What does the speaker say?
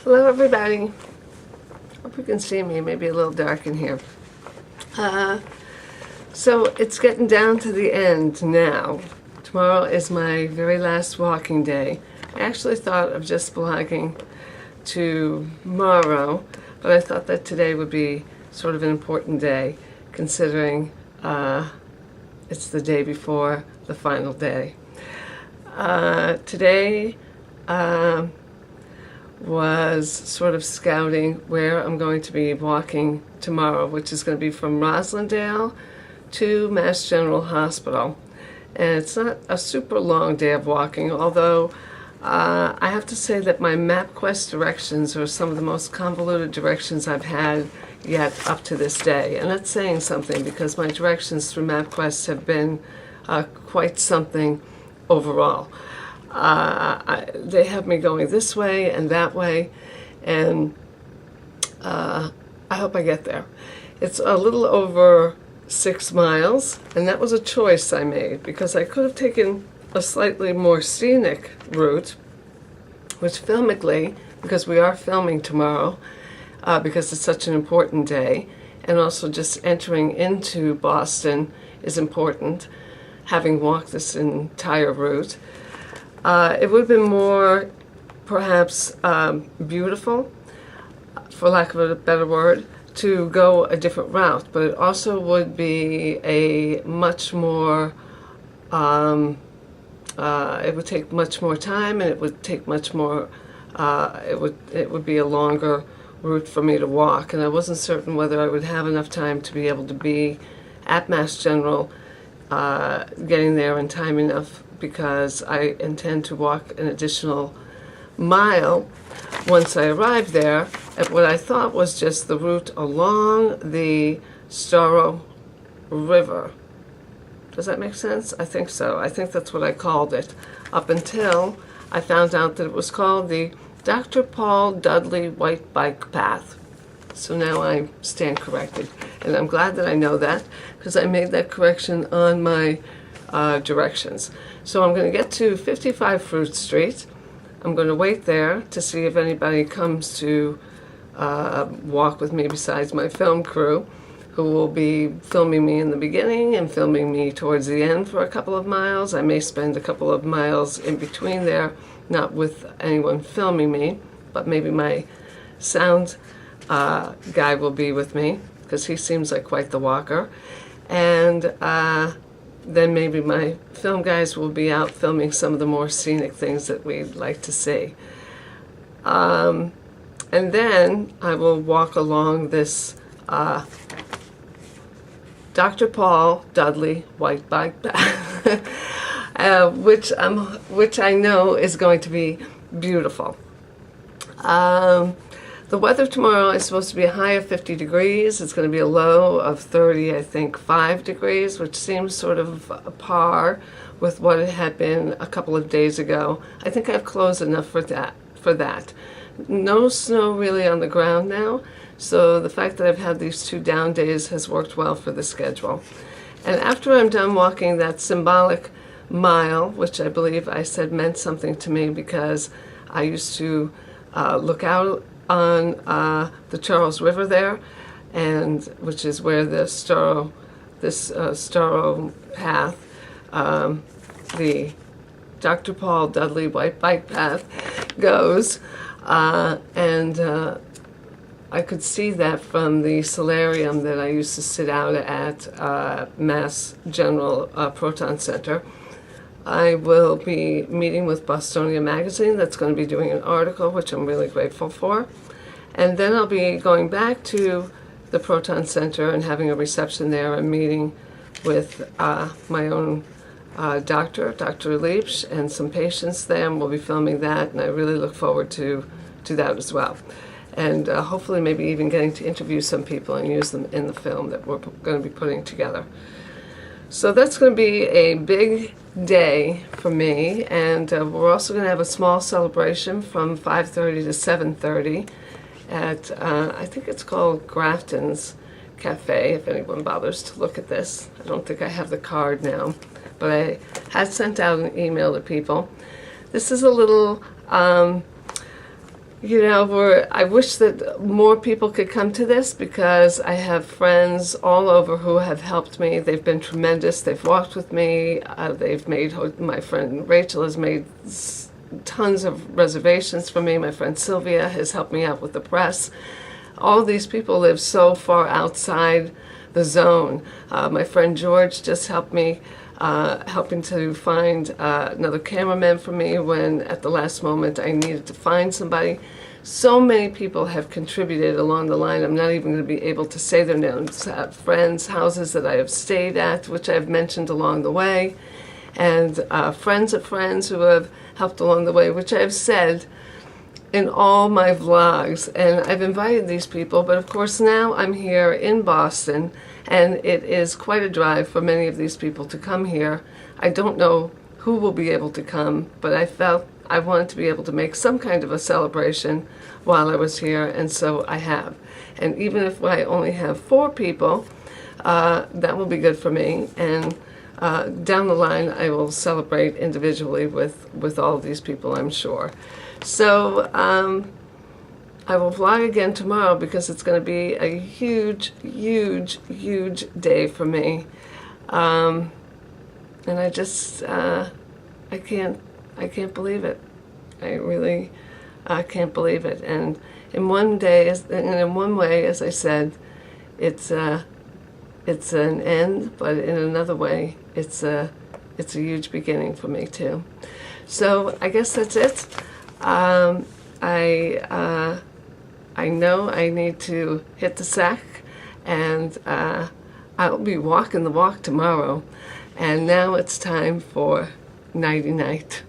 Hello everybody. Hope you can see me, maybe a little dark in here. So it's getting down to the end now. Tomorrow is my very last walking day. I actually thought of just blogging tomorrow, but I thought that today would be sort of an important day, considering it's the day before the final day. Today was sort of scouting where I'm going to be walking tomorrow, which is going to be from Roslindale to Mass General Hospital. And it's not a super long day of walking, although I have to say that my MapQuest directions are some of the most convoluted directions I've had yet up to this day. And that's saying something, because my directions through MapQuest have been quite something overall. They have me going this way and that way, and I hope I get there. It's a little over 6 miles, and that was a choice I made, because I could have taken a slightly more scenic route, which filmically, because we are filming tomorrow, because it's such an important day, and also just entering into Boston is important, having walked this entire route. It would have been more, perhaps, beautiful, for lack of a better word, to go a different route, but it also would be a much more, it would take much more time, and it would take much more, it would be a longer route for me to walk, and I wasn't certain whether I would have enough time to be able to be at Mass General, getting there in time enough, because I intend to walk an additional mile once I arrive there at what I thought was just the route along the Storrow River. Does that make sense? I think so. I think that's what I called it, up until I found out that it was called the Dr. Paul Dudley White Bike Path. So now I stand corrected, and I'm glad that I know that, because I made that correction on my directions. So I'm going to get to 55 Fruit Street. I'm going to wait there to see if anybody comes to walk with me besides my film crew, who will be filming me in the beginning and filming me towards the end for a couple of miles. I may spend a couple of miles in between there, not with anyone filming me, but maybe my sound guy will be with me, because he seems like quite the walker. And then maybe my film guys will be out filming some of the more scenic things that we'd like to see. And then I will walk along this Dr. Paul Dudley White Bike Path, which I know is going to be beautiful. The weather tomorrow is supposed to be a high of 50 degrees. It's going to be a low of 30, I think, 5 degrees, which seems sort of par with what it had been a couple of days ago. I think I have clothes enough for that. No snow really on the ground now, so the fact that I've had these 2 down days has worked well for the schedule. And after I'm done walking that symbolic mile, which I believe I said meant something to me, because I used to look out on the Charles River there, and which is where the Storrow path, the Dr. Paul Dudley White Bike Path goes, and I could see that from the solarium that I used to sit out at Mass General Proton Center. I will be meeting with Bostonia Magazine, that's going to be doing an article, which I'm really grateful for. And then I'll be going back to the Proton Center and having a reception there and meeting with my own doctor, Dr. Leach, and some patients there, and we'll be filming that, and I really look forward to that as well. And hopefully maybe even getting to interview some people and use them in the film that we're going to be putting together. So that's going to be a big day for me, and we're also going to have a small celebration from 5:30 to 7:30 at, I think it's called Grafton's Cafe, if anyone bothers to look at this. I don't think I have the card now, but I had sent out an email to people. This is a little You know, I wish that more people could come to this, because I have friends all over who have helped me. They've been tremendous. They've walked with me. My friend Rachel has made tons of reservations for me. My friend Sylvia has helped me out with the press. All these people live so far outside the zone. My friend George just helped me, helping to find another cameraman for me when at the last moment I needed to find somebody. So many people have contributed along the line. I'm not even going to be able to say their names. Friends, houses that I have stayed at, which I've mentioned along the way, and friends of friends who have helped along the way, which I've said in all my vlogs. And I've invited these people, but of course now I'm here in Boston, and it is quite a drive for many of these people to come here. I don't know who will be able to come, but I felt I wanted to be able to make some kind of a celebration while I was here, and so I have. And even if I only have 4 people, that will be good for me. And down the line, I will celebrate individually with all of these people, I'm sure. So I will vlog again tomorrow, because it's going to be a huge, huge, huge day for me. And I just, I can't believe it. I really can't believe it. And in one day, and in one way, as I said, it's an end, but in another way, it's a huge beginning for me too. So I guess that's it. I know I need to hit the sack, and I'll be walking the walk tomorrow. And now it's time for nighty-night.